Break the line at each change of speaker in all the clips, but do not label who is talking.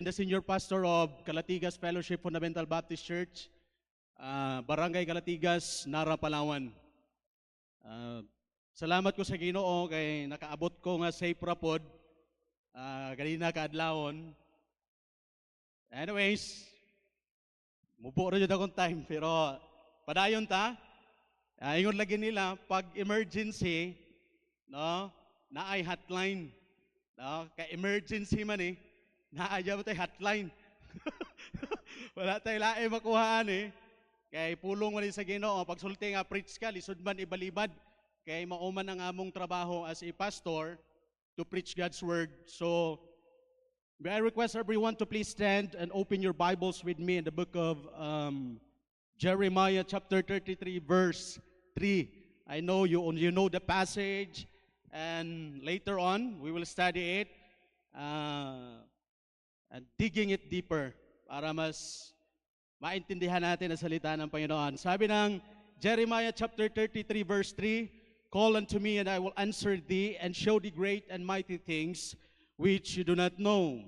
The senior pastor of Calatigas Fellowship Fundamental Baptist Church, Barangay Calatigas, Nara, Palawan. Salamat ko sa Ginoo kay nakaabot ko nga safe ra pod ganina kaadlawon. Anyways, mubo ra jud akong time pero padayon ta. Ingon lagi nila pag emergency, no, naay hotline. No, kay emergency man naadya mo tayo hotline. Wala tayo lae makuhaan Kay pulong man sa Ginoo pagsulti nga preach ka lisod man ibalibad kay mauman ang among trabaho as a pastor to preach God's word. So may I request everyone to please stand and open your Bibles with me in the book of Jeremiah chapter 33 verse 3. I know you know the passage, and later on we will study it and digging it deeper para mas maintindihan natin ang salita ng Panginoon. Sabi ng Jeremiah chapter 33 verse 3, "Call unto me and I will answer thee and show thee great and mighty things which you do not know."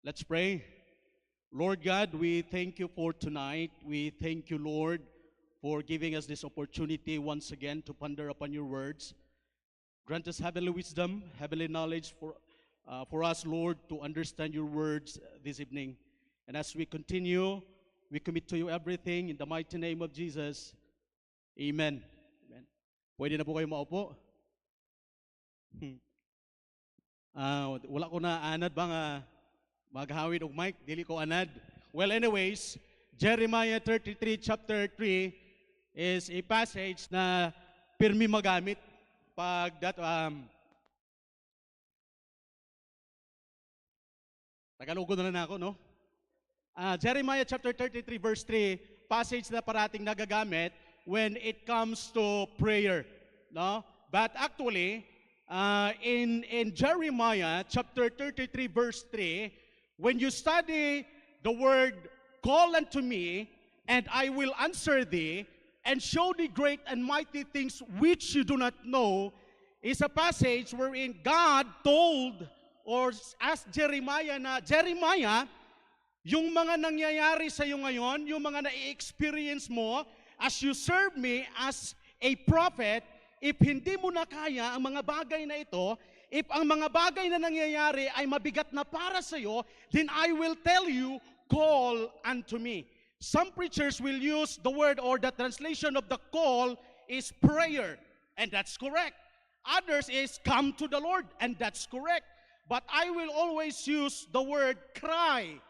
Let's pray. Lord God, we thank you for tonight. We thank you, Lord, for giving us this opportunity once again to ponder upon your words. Grant us heavenly wisdom, heavenly knowledge for us, Lord, to understand your words this evening. And as we continue, we commit to you everything in the mighty name of Jesus. Amen. Amen. Pwede na po kayo maupo? Wala ko na anad ba nga maghawid og mic, dili ko anad. Well, anyways, Jeremiah 33 chapter 3 is a passage na pirmi magamit pag Tagalogod na ako, no? Jeremiah chapter 33 verse 3, passage na parating nagagamit when it comes to prayer, no? But actually, in Jeremiah chapter 33 verse 3, when you study the word, "Call unto me, and I will answer thee, and show thee great and mighty things which you do not know," is a passage wherein God told or asked Jeremiah na, "Jeremiah, yung mga nangyayari sa iyo ngayon, yung mga na-experience mo as you serve me as a prophet, if hindi mo na kaya ang mga bagay na ito, if ang mga bagay na nangyayari ay mabigat na para sa iyo, then I will tell you, call unto me." Some preachers will use the word or the translation of the call is prayer, and that's correct. Others is come to the Lord, and that's correct. But I will always use the word cry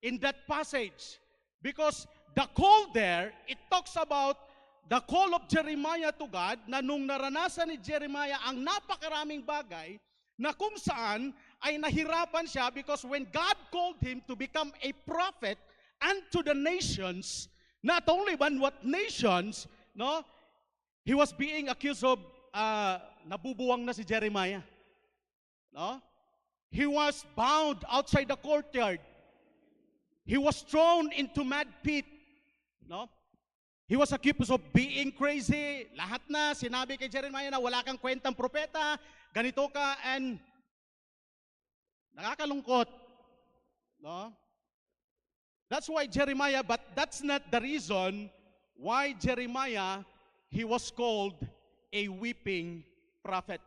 in that passage because the call there, it talks about the call of Jeremiah to God na nung naranasan ni Jeremiah ang napakaraming bagay na kung saan ay nahirapan siya because when God called him to become a prophet unto the nations, not only one what nations, no, he was being accused of nabubuwang na si Jeremiah, no? He was bound outside the courtyard. He was thrown into mad pit, no? He was accused of being crazy. Lahat na sinabi kay Jeremiah na wala kang kwentang propeta, ganito ka, and nakakalungkot, no? That's why Jeremiah, but that's not the reason why Jeremiah, he was called a weeping prophet.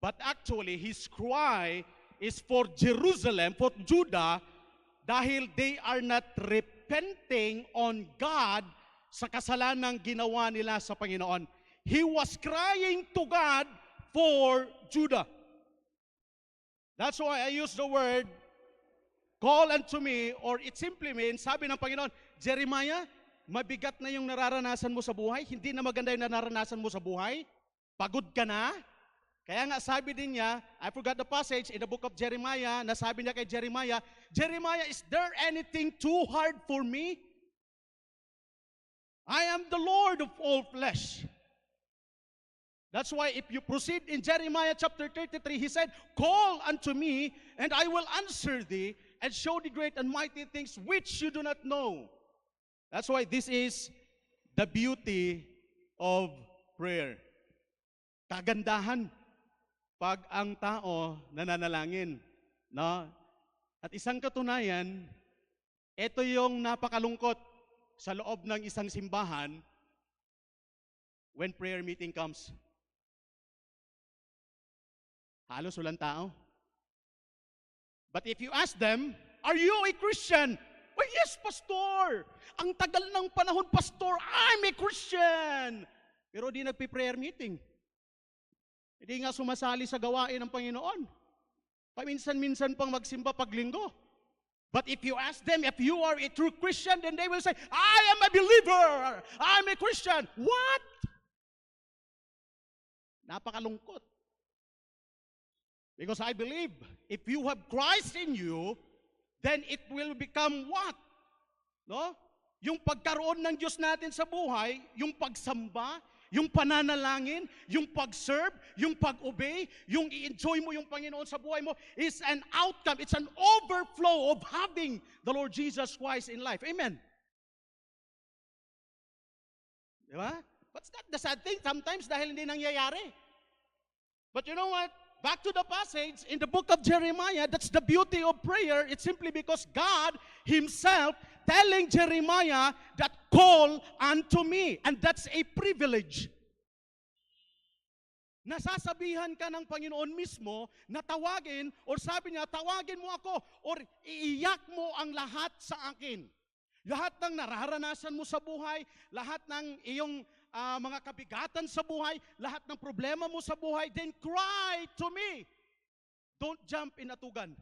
But actually, his cry is for Jerusalem, for Judah, dahil they are not repenting on God sa kasalanang ginawa nila sa Panginoon. He was crying to God for Judah. That's why I use the word, "Call unto me," or it simply means, sabi ng Panginoon, "Jeremiah, mabigat na yung nararanasan mo sa buhay, hindi na maganda yung nararanasan mo sa buhay, pagod ka na." Kaya nga sabi din niya, I forgot the passage in the book of Jeremiah, na sabi niya kay Jeremiah, "Jeremiah, is there anything too hard for me? I am the Lord of all flesh." That's why if you proceed in Jeremiah chapter 33, he said, "Call unto me, and I will answer thee, and show thee great and mighty things which you do not know." That's why this is the beauty of prayer. Kagandahan pag ang tao nananalangin. No? At isang katunayan, ito yung napakalungkot sa loob ng isang simbahan when prayer meeting comes. Halos walang tao. But if you ask them, are you a Christian? Well, yes, Pastor. Ang tagal ng panahon, Pastor, I'm a Christian. Pero di nagpi-prayer meeting. Hindi nga sumasali sa gawain ng Panginoon. Paminsan-minsan pang magsimba paglinggo. But if you ask them if you are a true Christian, then they will say, I am a believer. I'm a Christian. What? Napakalungkot. Because I believe if you have Christ in you, then it will become what? No? Yung pagkaroon ng Diyos natin sa buhay, yung pagsamba, yung pananalangin, yung pag-serve, yung pag-obey, yung i-enjoy mo yung Panginoon sa buhay mo is an outcome. It's an overflow of having the Lord Jesus Christ in life. Amen. Di ba? But that's the sad thing sometimes dahil hindi nangyayari. But you know what? Back to the passage in the book of Jeremiah, that's the beauty of prayer. It's simply because God Himself telling Jeremiah that call unto me. And that's a privilege. Nasasabihan ka ng Panginoon mismo na tawagin, or sabi niya, tawagin mo ako, or iiyak mo ang lahat sa akin. Lahat ng nararanasan mo sa buhay, lahat ng iyong mga kabigatan sa buhay, lahat ng problema mo sa buhay, then cry to me. Don't jump in atugan.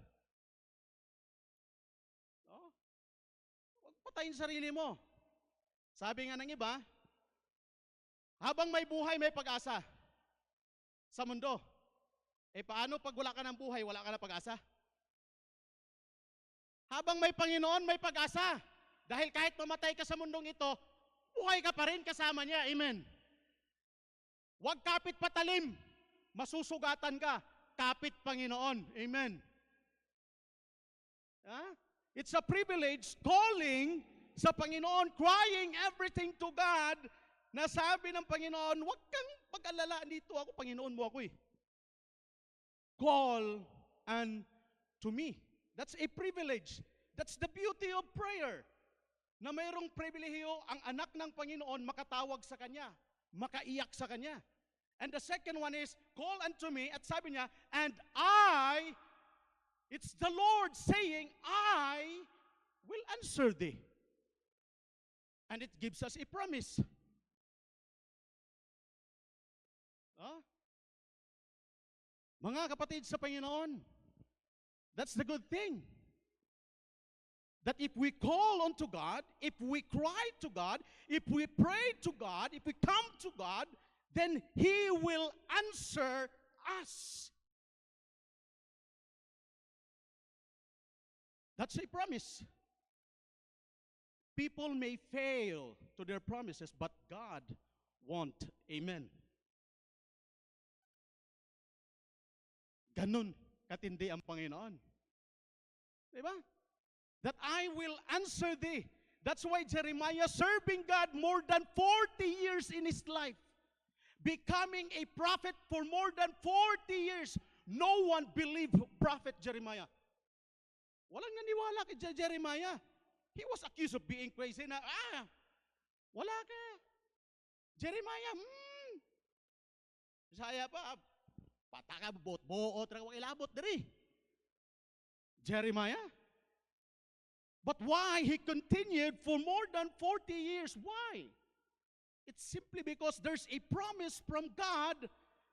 No? Huwag patayin sarili mo. Sabi nga ng iba, habang may buhay, may pag-asa sa mundo. Eh paano pag wala ka ng buhay, wala ka ng pag-asa? Habang may Panginoon, may pag-asa. Dahil kahit mamatay ka sa mundong ito, buhay ka pa rin kasama niya. Amen. Huwag kapit patalim. Masusugatan ka. Kapit Panginoon. Amen. It's a privilege calling sa Panginoon, crying everything to God, na sabi ng Panginoon, huwag kang pag-alala, dito ako, Panginoon mo ako eh. Call unto me. That's a privilege. That's the beauty of prayer. Na mayroong pribilehiyo ang anak ng Panginoon makatawag sa Kanya, makaiyak sa Kanya. And the second one is, call unto me, at sabi niya, and it's the Lord saying, I will answer thee. And it gives us a promise. Mga kapatid sa Panginoon, that's the good thing. That if we call unto God, if we cry to God, if we pray to God, if we come to God, then He will answer us. That's a promise. People may fail to their promises, but God won't. Amen. Ganun katindi ang Panginoon. Diba? That I will answer thee. That's why Jeremiah serving God more than 40 years in his life. Becoming a prophet for more than 40 years. No one believed prophet Jeremiah. Walang naniwala kay Jeremiah. He was accused of being crazy na, wala ka. Jeremiah, Saya pa, pataka, buot-buot, wag ilabot diri. Jeremiah. But why he continued for more than 40 years? Why? It's simply because there's a promise from God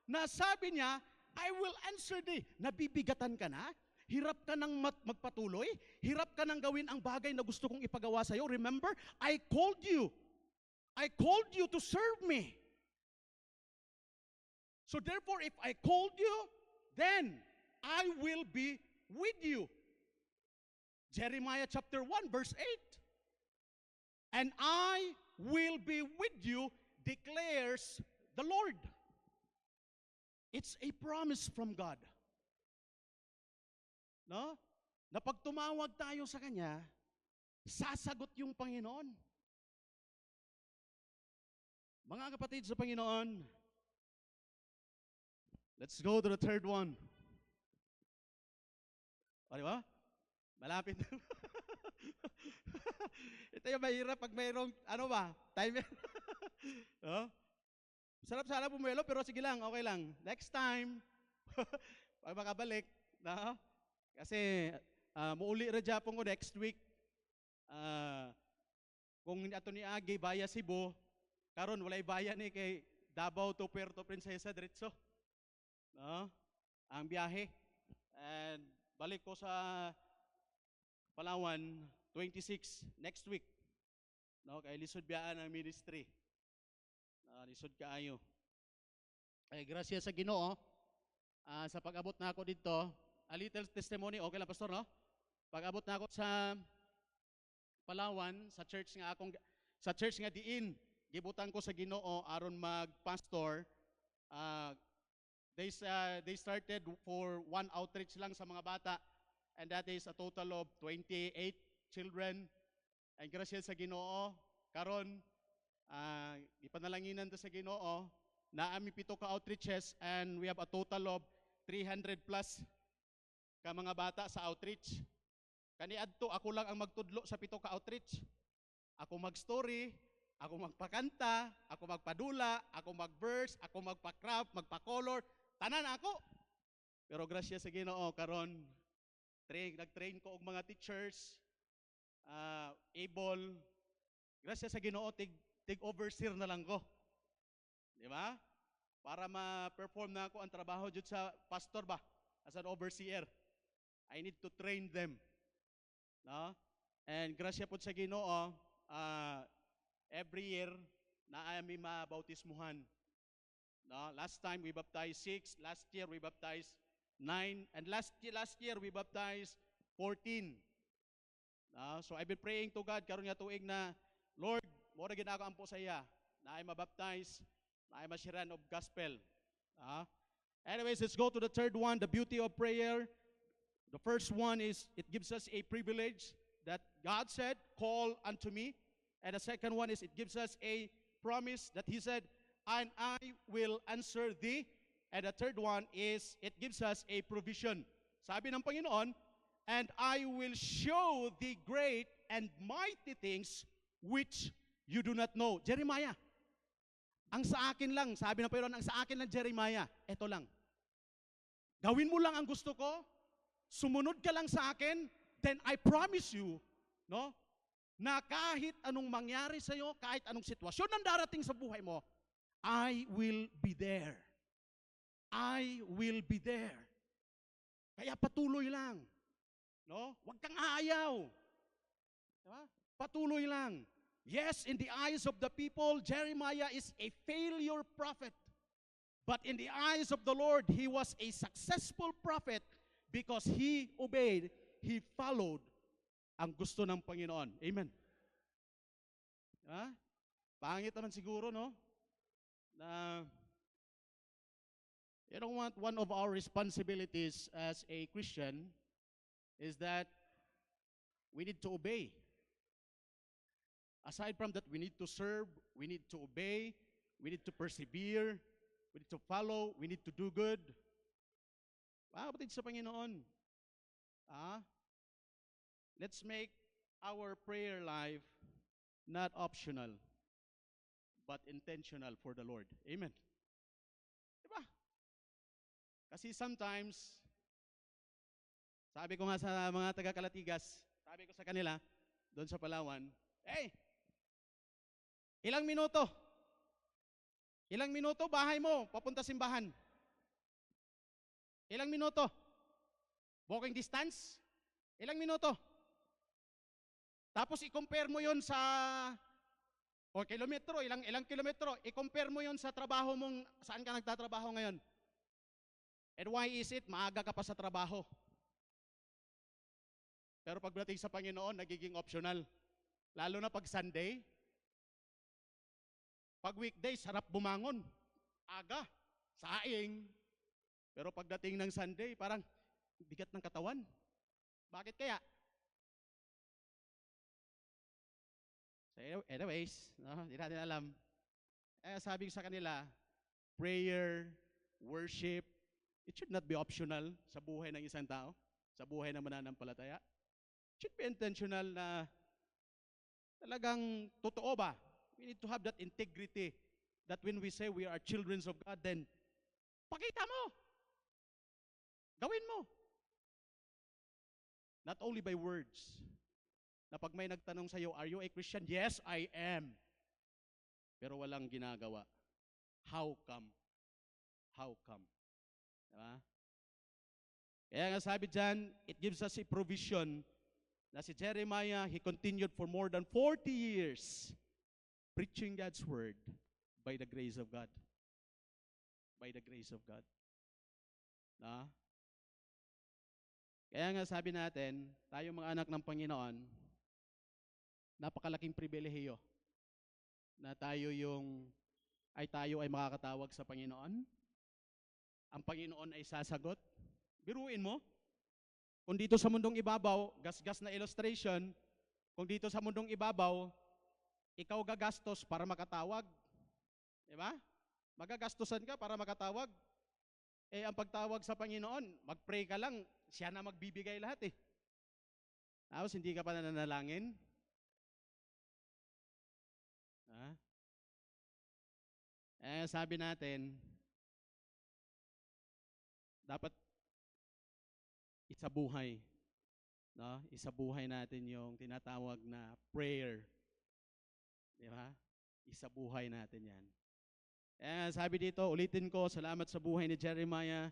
na sabi niya, I will answer thee. Nabibigatan ka na? Hirap ka nang magpatuloy? Hirap ka nang gawin ang bagay na gusto kong ipagawa sa'yo? Remember, I called you. I called you to serve me. So therefore, if I called you, then I will be with you. Jeremiah chapter 1, verse 8. And I will be with you, declares the Lord. It's a promise from God. No? Na pag tumawag tayo sa Kanya, sasagot yung Panginoon. Mga kapatid sa Panginoon, Let's go to the third one. O, di ba? Malapit na. Ito yung mahirap pag mayroong, ano ba, timer. Oh? Sarap sana bumelo, pero sige lang, okay lang. Next time, pag makabalik, no? Kasi, muuli ra Japon ko next week. Ah, kung ato ni Agi, baya Cebu, karon walay baya ni kay Davao to Puerto Princesa, diretso. No? Ang biyahe. And balik ko sa Palawan, 26, next week. No, kay lisod biyaan ang ministry. Lisod kaayo. Ay, gracias sa Ginoo sa pag-abot na ako dito. A little testimony, okay lang pastor, no? Pag-abot na ako sa Palawan, sa church nga diin, gibutan ko sa Ginoo aron mag-pastor. Uh, they started for one outreach lang sa mga bata, and that is a total of 28 children. And gracias sa Ginoo, karon ipanalanginan ta sa Ginoo, naami 7 ka outreaches, and we have a total of 300 plus ka mga bata sa outreach. Kaniadto ako lang ang magtudlo sa 7 ka outreach. Ako mag-story, ako magpakanta, ako magpadula, ako mag-verse, ako magpa-craft, magpa-color, tanan ako. Pero grasya sa Ginoo karon nag-train ko og mga teachers, able. Grasya sa Ginoo tig overseer na lang ko. Di ba? Para ma-perform na ako ang trabaho jud sa pastor ba, as an overseer. I need to train them. No? And grasya po sa Ginoo, every year na ami mabautismuhan. No? Last time we baptized 6, last year we baptized 9, and last year we baptized 14. No? So I've been praying to God karon nga tuig na, Lord, mo ra gid ako ampo sa iya na ay mabaptize, na ay mashiran of gospel. Anyways, let's go to the third one, the beauty of prayer. The first one is it gives us a privilege that God said, call unto me. And the second one is it gives us a promise that He said, and I will answer thee. And the third one is it gives us a provision. Sabi ng Panginoon, and I will show thee great and mighty things which you do not know. Jeremiah, ang sa akin lang, sabi ng Panginoon, ang sa akin lang Jeremiah, eto lang. Gawin mo lang ang gusto ko, sumunod ka lang sa akin, then I promise you, no, na kahit anong mangyari sa iyo, kahit anong sitwasyon ang darating sa buhay mo, I will be there. I will be there. Kaya patuloy lang. No? Huwag kang aayaw. Diba? Patuloy lang. Yes, in the eyes of the people, Jeremiah is a failure prophet. But in the eyes of the Lord, he was a successful prophet because he obeyed, he followed ang gusto ng Panginoon. Amen. Diba? Pangit naman siguro, no? Na, you know what, one of our responsibilities as a Christian is that we need to obey. Aside from that, we need to serve, we need to obey, we need to persevere, we need to follow, we need to do good. Kapatid sa Panginoon, let's make our prayer life not optional, but intentional for the Lord. Amen. Diba? Kasi sometimes, sabi ko nga sa mga taga-Kalatigas, sabi ko sa kanila, doon sa Palawan, hey, ilang minuto bahay mo, papunta simbahan. Ilang minuto? Walking distance? Ilang minuto? Tapos i-compare mo yon sa o kilometro, ilang kilometro, i-compare mo yon sa trabaho mong, saan ka nagtatrabaho ngayon. And why is it? Maaga ka pa sa trabaho. Pero pagdating sa Panginoon, nagiging optional. Lalo na pag Sunday. Pag weekdays, sarap bumangon. Aga, saing. Pero pagdating ng Sunday, parang bigat ng katawan. Bakit kaya? So anyways, no, hindi natin alam. Sabi ko sa kanila, prayer, worship, It should not be optional sa buhay ng isang tao, sa buhay ng mananampalataya. It should be intentional na talagang totoo ba? We need to have that integrity that when we say we are children of God, then pakita mo, gawin mo. Not only by words, na pag may nagtanong sa'yo, are you a Christian? Yes, I am. Pero walang ginagawa. How come? How come? Diba? Kaya nga sabi dyan, it gives us a provision na si Jeremiah, he continued for more than 40 years preaching God's word by the grace of God. By the grace of God. Na? Kaya nga sabi natin, tayo mga anak ng Panginoon, napakalaking pribilehiyo na tayo ay makakatawag sa Panginoon. Ang Panginoon ay sasagot. Biruin mo, kung dito sa mundong ibabaw, gasgas na illustration, kung dito sa mundong ibabaw, ikaw gagastos para makatawag. Diba? Magagastosan ka para makatawag. Eh, ang pagtawag sa Panginoon, mag-pray ka lang, siya na magbibigay lahat eh. Tapos hindi ka pa nananalangin. Ha? Eh, sabi natin, dapat isabuhay. No? Isabuhay natin yung tinatawag na prayer. Di ba? Isabuhay natin yan. Eh, sabi dito, ulitin ko, salamat sa buhay ni Jeremiah,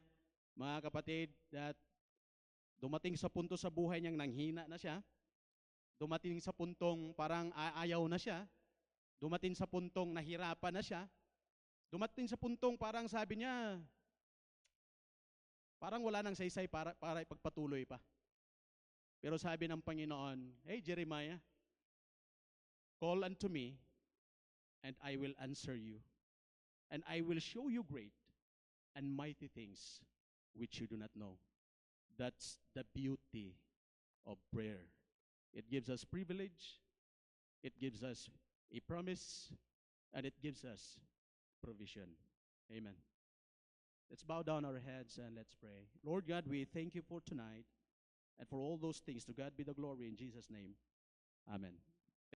mga kapatid, that dumating sa punto sa buhay niyang nanghina na siya. Dumating sa puntong parang ayaw na siya. Dumating sa puntong nahirapan na siya. Dumating sa puntong parang sabi niya, parang wala nang saysay para ipagpatuloy pa. Pero sabi ng Panginoon, hey Jeremiah, call unto me, and I will answer you. And I will show you great and mighty things which you do not know. That's the beauty of prayer. It gives us privilege, it gives us a promise, and it gives us provision. Amen. Let's bow down our heads and let's pray. Lord God, we thank you for tonight and for all those things. To God be the glory in Jesus' name. Amen.